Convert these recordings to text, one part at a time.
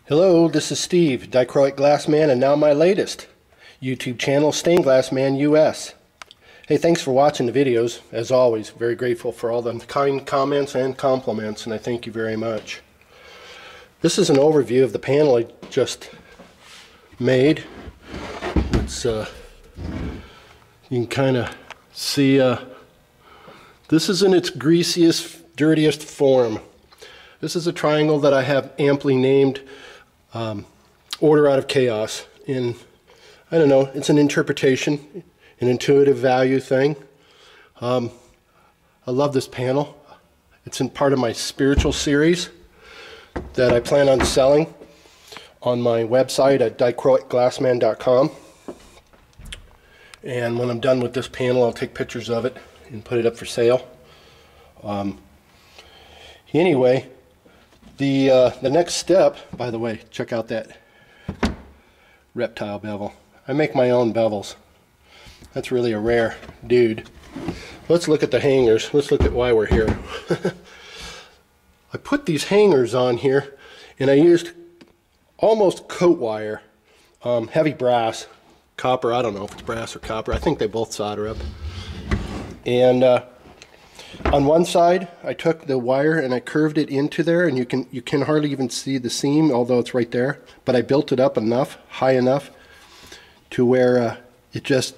Hello, this is Steve, Dichroic Glass Man, and now my latest YouTube channel, StainedGlassManUS. Hey, thanks for watching the videos. As always, very grateful for all the kind comments and compliments, and I thank you very much. This is an overview of the panel I just made. It's you can kind of see this is in its greasiest, dirtiest form. This is a triangle that I have amply named Order Out of Chaos. I don't know, it's an interpretation, an intuitive value thing. I love this panel. It's in part of my spiritual series that I plan on selling on my website at decorativeglassman.com. And when I'm done with this panel, I'll take pictures of it and put it up for sale. Anyway, the next step, by the way, check out that reptile bevel. I make my own bevels. That's really a rare dude. Let's look at the hangers. Let's look at why we're here. I put these hangers on here, and I used almost coat wire, heavy brass, copper. I don't know if it's brass or copper. I think they both solder up. And on one side, I took the wire and I curved it into there, and you can hardly even see the seam, although it's right there. But I built it up enough, high enough, to where it just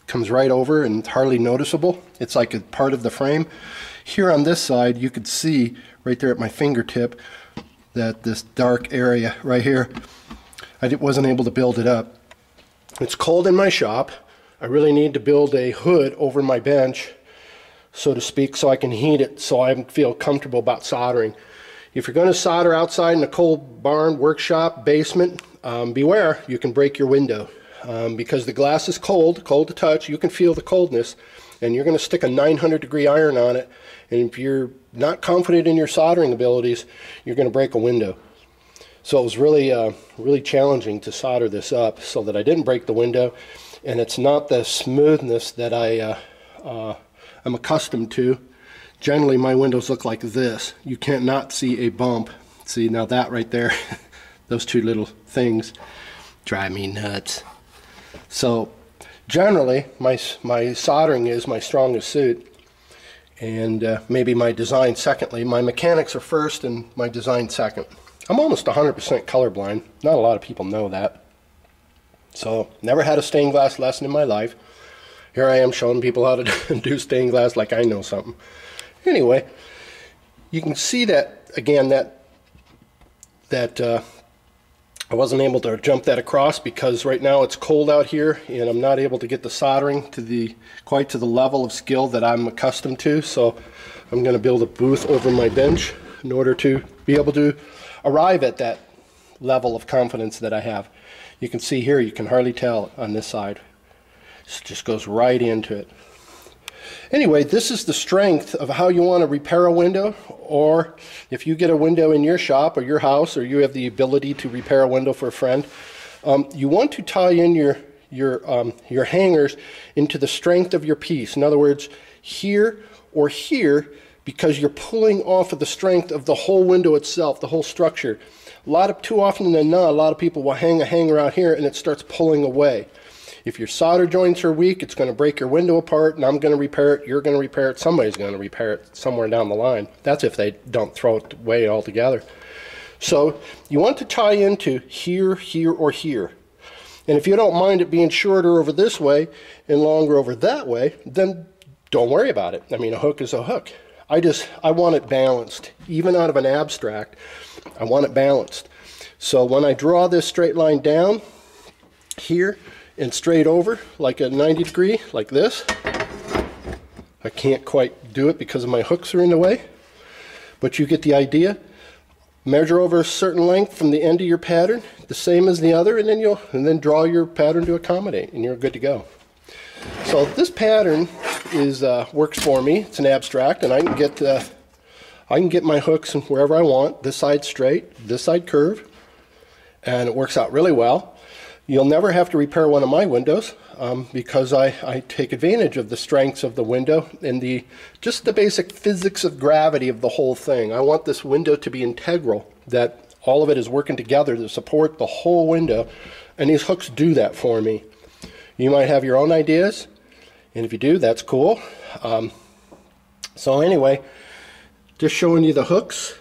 comes right over and it's hardly noticeable. It's like a part of the frame. Here on this side, you could see right there at my fingertip that this dark area right here, I wasn't able to build it up. It's cold in my shop. I really need to build a hood over my bench, so to speak, so I can heat it, so I feel comfortable about soldering. If you're going to solder outside in a cold barn, workshop, basement, beware, you can break your window. Because the glass is cold to touch, you can feel the coldness, and you're going to stick a 900-degree iron on it, and if you're not confident in your soldering abilities, you're going to break a window. So it was really challenging to solder this up so that I didn't break the window, and it's not the smoothness that I'm accustomed to. Generally, my windows look like this. You can't not see a bump. See, now that right there, those two little things drive me nuts. So generally, my soldering is my strongest suit, and maybe my design secondly. My mechanics are first and my design second. I'm almost 100% colorblind. Not a lot of people know that. So never had a stained glass lesson in my life. Here I am showing people how to do stained glass like I know something. Anyway, you can see that again, that I wasn't able to jump that across because right now it's cold out here and I'm not able to get the soldering to quite to the level of skill that I'm accustomed to. So I'm going to build a booth over my bench in order to be able to arrive at that level of confidence that I have. You can see here, you can hardly tell on this side. It just goes right into it. Anyway, this is the strength of how you want to repair a window, or if you get a window in your shop or your house, or you have the ability to repair a window for a friend, you want to tie in your hangers into the strength of your piece. In other words, here or here, because you're pulling off of the strength of the whole window itself, the whole structure. Too often than not, a lot of people will hang a hanger out here and it starts pulling away. If your solder joints are weak, it's going to break your window apart, and I'm going to repair it, you're going to repair it, somebody's going to repair it somewhere down the line. That's if they don't throw it away altogether. So you want to tie into here, here, or here. And if you don't mind it being shorter over this way and longer over that way, then don't worry about it. I mean, a hook is a hook. I want it balanced. Even out of an abstract, I want it balanced. So when I draw this straight line down here and straight over like a 90 degree like this, I can't quite do it because my hooks are in the way, but you get the idea. Measure over a certain length from the end of your pattern, the same as the other, and then draw your pattern to accommodate, and you're good to go. So this pattern works for me. It's an abstract, and I can get my hooks wherever I want. This side straight, this side curved, and it works out really well. You'll never have to repair one of my windows because I take advantage of the strengths of the window and just the basic physics of gravity of the whole thing. I want this window to be integral, that all of it is working together to support the whole window, and these hooks do that for me. You might have your own ideas, and if you do, that's cool. So anyway, just showing you the hooks.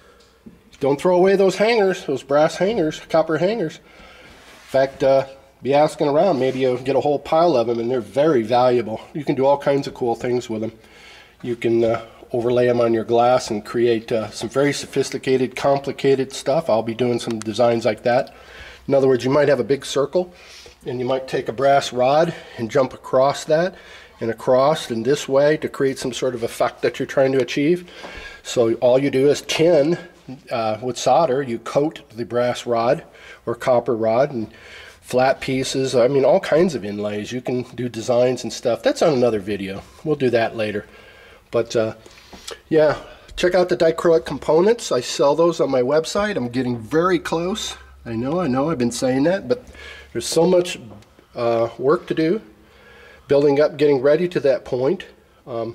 Don't throw away those hangers, those brass hangers, copper hangers. In fact, be asking around, maybe you'll get a whole pile of them, and they're very valuable. You can do all kinds of cool things with them. You can overlay them on your glass and create some very sophisticated, complicated stuff. I'll be doing some designs like that. In other words, you might have a big circle, and you might take a brass rod and jump across that, and across and this way to create some sort of effect that you're trying to achieve. So all you do is tin with solder. You coat the brass rod or copper rod, and flat pieces, I mean all kinds of inlays. You can do designs and stuff. That's on another video. We'll do that later. But yeah, check out the dichroic components. I sell those on my website. I'm getting very close. I know, I've been saying that, but there's so much work to do, building up, getting ready to that point. A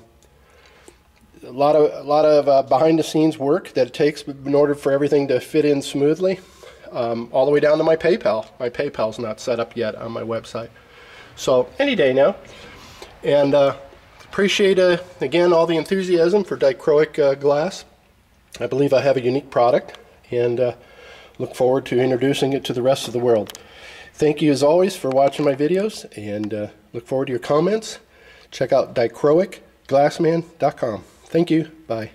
lot of behind the scenes work that it takes in order for everything to fit in smoothly. All the way down to my PayPal. My PayPal's not set up yet on my website. So any day now. And appreciate again all the enthusiasm for dichroic glass. I believe I have a unique product, and look forward to introducing it to the rest of the world. Thank you as always for watching my videos, and look forward to your comments. Check out dichroicglassman.com. Thank you. Bye.